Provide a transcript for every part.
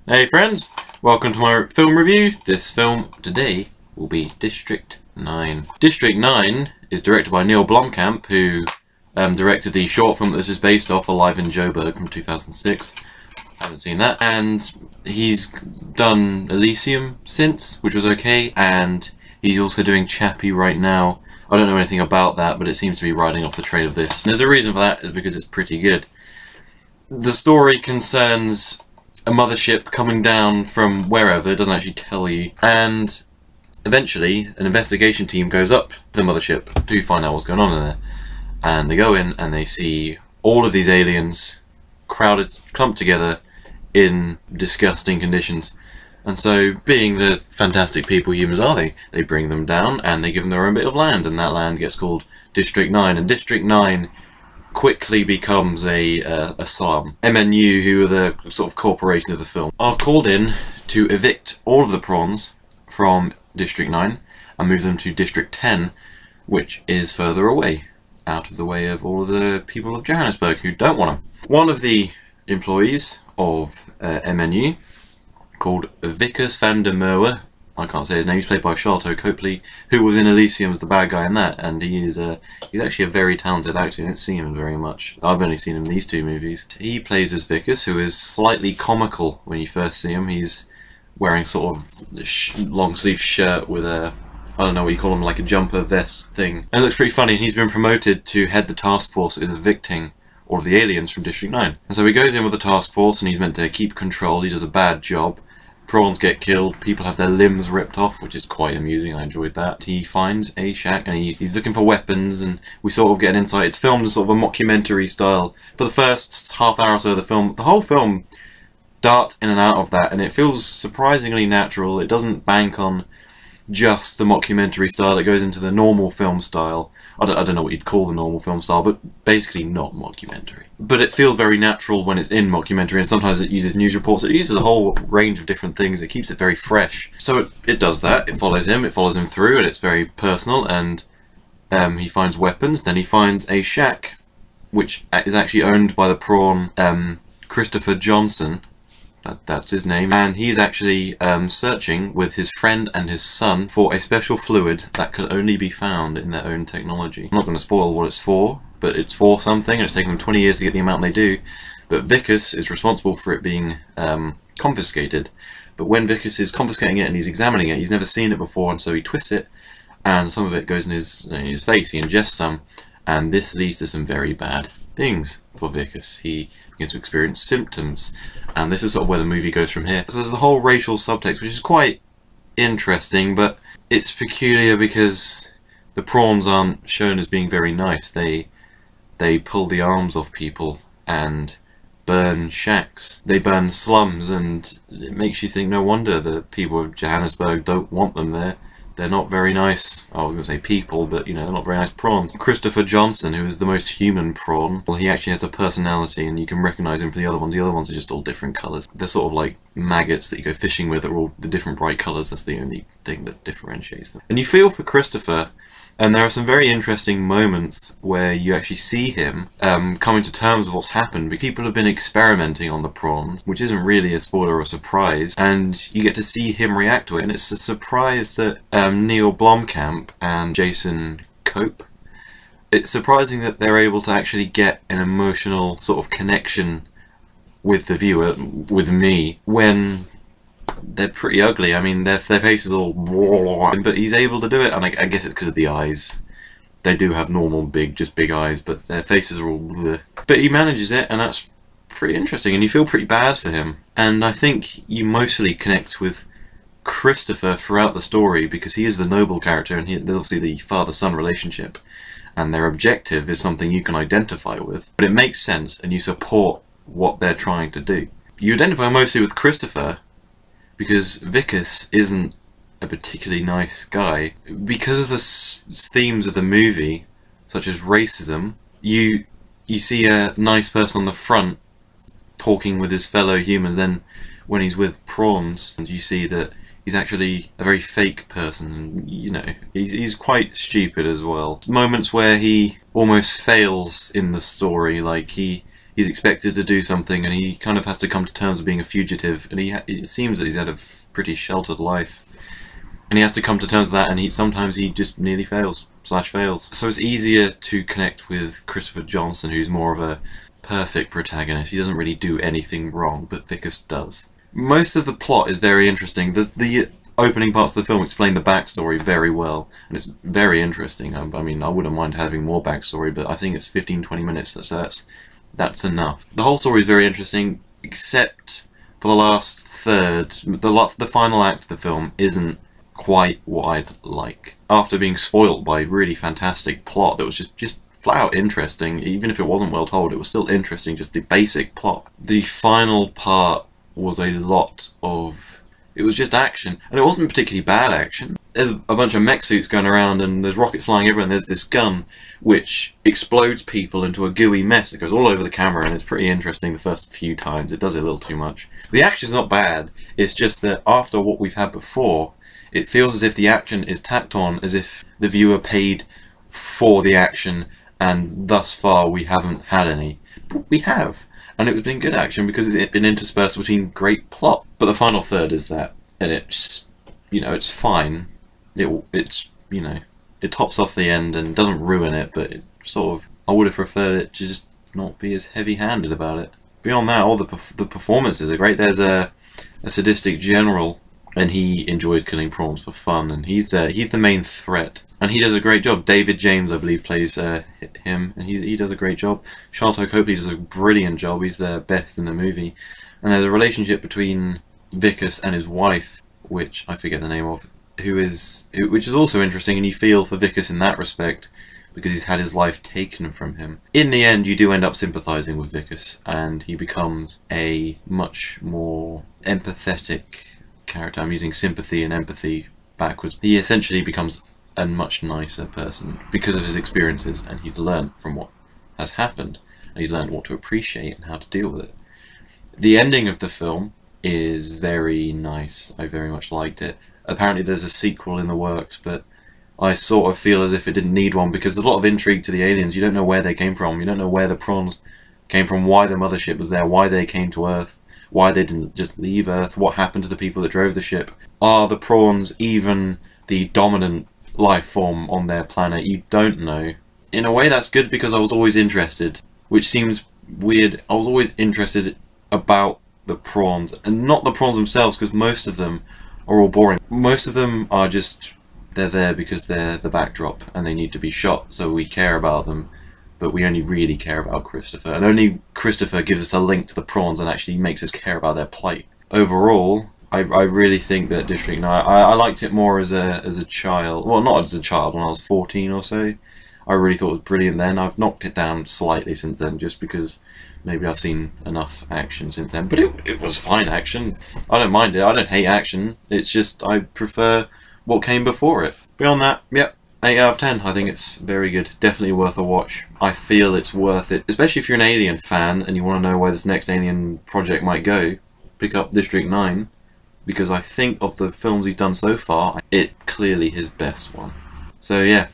Hey friends, welcome to my film review. This film today will be District 9. District 9 is directed by Neill Blomkamp, who directed the short film that this is based off, Alive in Joburg from 2006. I haven't seen that. And he's done Elysium since, which was okay, and he's also doing Chappie right now. I don't know anything about that, but it seems to be riding off the trail of this. And there's a reason for that, is because it's pretty good. The story concerns a mothership coming down from wherever, it doesn't actually tell you, and eventually an investigation team goes up to the mothership to find out what's going on in there. And they go in and they see all of these aliens clumped together in disgusting conditions. And so, being the fantastic people humans are, they bring them down and they give them their own bit of land, and that land gets called District 9. And District 9 quickly becomes a slum. MNU, who are the sort of corporation of the film, are called in to evict all of the prawns from District 9 and move them to District 10, which is further away, out of the way of all of the people of Johannesburg who don't want them. One of the employees of MNU, called Vickers van der Merwe, I can't say his name, he's played by Sharlto Copley, who was in Elysium as the bad guy in that, and he's actually a very talented actor. You don't see him very much. I've only seen him in these two movies. He plays as Vickers, who is slightly comical when you first see him. He's wearing sort of long sleeve shirt with a, I don't know what you call him, like a jumper vest thing. And it looks pretty funny, and he's been promoted to head the task force that is evicting all of the aliens from District 9. And so he goes in with the task force, and he's meant to keep control. He does a bad job. Prawns get killed, people have their limbs ripped off, which is quite amusing, I enjoyed that. He finds a shack and he's looking for weapons, and we sort of get an insight. It's filmed in sort of a mockumentary style. For the first half hour or so of the film, the whole film darts in and out of that, and it feels surprisingly natural. It doesn't bank on just the mockumentary style, it goes into the normal film style. I don't know what you'd call the normal film style, but basically not mockumentary. But it feels very natural when it's in mockumentary, and sometimes it uses news reports. It uses a whole range of different things. It keeps it very fresh. So it does that. It follows him through, and it's very personal, and he finds weapons. Then he finds a shack, which is actually owned by the prawn Christopher Johnson. That's his name, and he's actually searching with his friend and his son for a special fluid that can only be found in their own technology. I'm not going to spoil what it's for, but it's for something, and it's taken them 20 years to get the amount they do. But Vickers is responsible for it being confiscated. But when Vickers is confiscating it and he's examining it, he's never seen it before, and so he twists it, and some of it goes in his face. He ingests some, and this leads to some very bad things for Vickers. He begins to experience symptoms, and this is sort of where the movie goes from here. So there's the whole racial subtext, which is quite interesting, but it's peculiar because the prawns aren't shown as being very nice. They pull the arms off people and burn shacks. They burn slums, and it makes you think no wonder the people of Johannesburg don't want them there. They're not very nice, I was going to say people, but you know, they're not very nice prawns. Christopher Johnson, who is the most human prawn, well, he actually has a personality, and you can recognise him from the other ones. The other ones are just all different colours. They're sort of like maggots that you go fishing with, that are all the different bright colours. That's the only thing that differentiates them. And you feel for Christopher, and there are some very interesting moments where you actually see him coming to terms with what's happened. Because people have been experimenting on the prawns, which isn't really a spoiler or a surprise, and you get to see him react to it, and it's a surprise that Neill Blomkamp and Jason Cope, it's surprising that they're able to actually get an emotional sort of connection with the viewer, with me, when they're pretty ugly. I mean, their faces all, but he's able to do it, and I guess it's because of the eyes. They do have normal just big eyes, but their faces are all bleh. But he manages it, and that's pretty interesting, and you feel pretty bad for him. And I think you mostly connect with Christopher throughout the story, because he is the noble character, and there's obviously the father-son relationship, and their objective is something you can identify with. But it makes sense, and you support what they're trying to do. You identify mostly with Christopher, because Vickers isn't a particularly nice guy. Because of the themes of the movie, such as racism, you see a nice person on the front talking with his fellow humans, then when he's with prawns, and you see that he's actually a very fake person, and you know, he's quite stupid as well. Moments where he almost fails in the story, like he he's expected to do something, and he kind of has to come to terms with being a fugitive, and it seems that he's had a pretty sheltered life. And he has to come to terms with that, and sometimes he just nearly fails. So it's easier to connect with Christopher Johnson, who's more of a perfect protagonist. He doesn't really do anything wrong, but Vickers does. Most of the plot is very interesting. The opening parts of the film explain the backstory very well, and it's very interesting. I mean, I wouldn't mind having more backstory, but I think it's 15-20 minutes, so that's enough. The whole story is very interesting, except for the last third. The final act of the film isn't quite what I'd like. After being spoilt by a really fantastic plot that was just flat out interesting, even if it wasn't well told, it was still interesting, just the basic plot. The final part was a lot of... it was just action, and it wasn't particularly bad action. There's a bunch of mech suits going around, and there's rockets flying everywhere, and there's this gun which explodes people into a gooey mess that goes all over the camera, and it's pretty interesting the first few times. It does it a little too much. The action's not bad, it's just that after what we've had before, it feels as if the action is tacked on, as if the viewer paid for the action, and thus far we haven't had any. But we have, and it's been good action because it's been interspersed between great plot. But the final third is that, and it's, you know, it's fine. It's, you know, it tops off the end and doesn't ruin it, but it sort of, I would have preferred it to just not be as heavy-handed about it. Beyond that, all the performances are great. There's a sadistic general, and he enjoys killing prawns for fun, and he's the main threat, and he does a great job. David James, I believe, plays him, and he does a great job. Sharlto Copley does a brilliant job. He's the best in the movie, and there's a relationship between Vickers and his wife, which I forget the name of, which is also interesting, and you feel for Vickers in that respect because he's had his life taken from him. In the end, you do end up sympathising with Vickers, and he becomes a much more empathetic character. I'm using sympathy and empathy backwards. He essentially becomes a much nicer person because of his experiences, and he's learned from what has happened, and he's learned what to appreciate and how to deal with it. The ending of the film is very nice. I very much liked it. Apparently there's a sequel in the works, but I sort of feel as if it didn't need one, because there's a lot of intrigue to the aliens. You don't know where they came from, you don't know where the prawns came from, why the mothership was there, why they came to Earth, why they didn't just leave Earth, what happened to the people that drove the ship. Are the prawns even the dominant life form on their planet? You don't know. In a way that's good, because I was always interested, which seems weird. I was always interested about the prawns, and not the prawns themselves, because most of them are all boring. Most of them are just, they're there because they're the backdrop and they need to be shot, so we care about them. But we only really care about Christopher, and only Christopher gives us a link to the prawns and actually makes us care about their plight. Overall, I really think that District 9, I liked it more as a child. Well, not as a child, when I was 14 or so. I really thought it was brilliant then. I've knocked it down slightly since then, just because maybe I've seen enough action since then. But it was fine action. I don't mind it. I don't hate action. It's just I prefer what came before it. Beyond that, yep. 8 out of 10. I think it's very good. Definitely worth a watch. I feel it's worth it, especially if you're an Alien fan and you want to know where this next Alien project might go. Pick up District 9, because I think of the films he's done so far, it's clearly his best one. So yeah,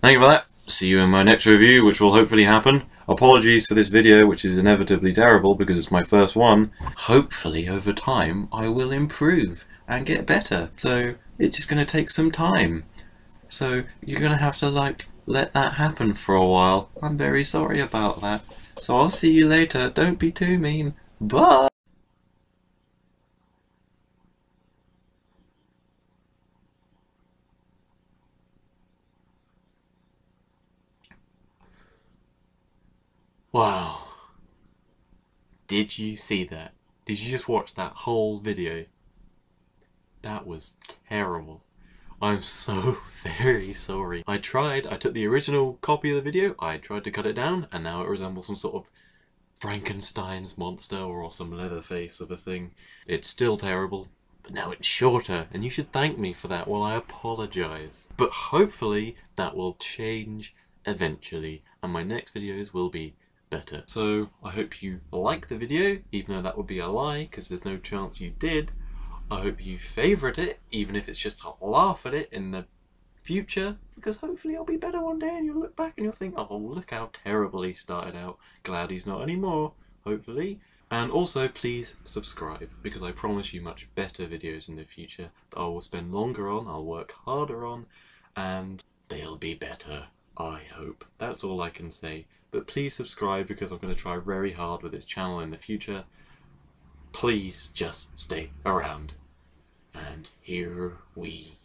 thank you for that. See you in my next review, which will hopefully happen. Apologies for this video, which is inevitably terrible because it's my first one. Hopefully over time I will improve and get better. So it's just going to take some time. So you're going to have to let that happen for a while. I'm very sorry about that. So I'll see you later. Don't be too mean. Bye! Wow. Did you see that? Did you just watch that whole video? That was terrible. I'm so very sorry. I took the original copy of the video, I tried to cut it down, and now it resembles some sort of Frankenstein's monster or some Leatherface of a thing. It's still terrible, but now it's shorter, and you should thank me for that while I apologise. But hopefully that will change eventually, and my next videos will be better. So I hope you like the video, even though that would be a lie, because there's no chance you did. I hope you favourite it, even if it's just to laugh at it in the future, because hopefully I'll be better one day and you'll look back and you'll think, oh, look how terrible he started out. Glad he's not anymore, hopefully. And also, please subscribe, because I promise you much better videos in the future that I will spend longer on, I'll work harder on, and they'll be better, I hope. That's all I can say. But please subscribe, because I'm going to try very hard with this channel in the future. Please just stay around. And here we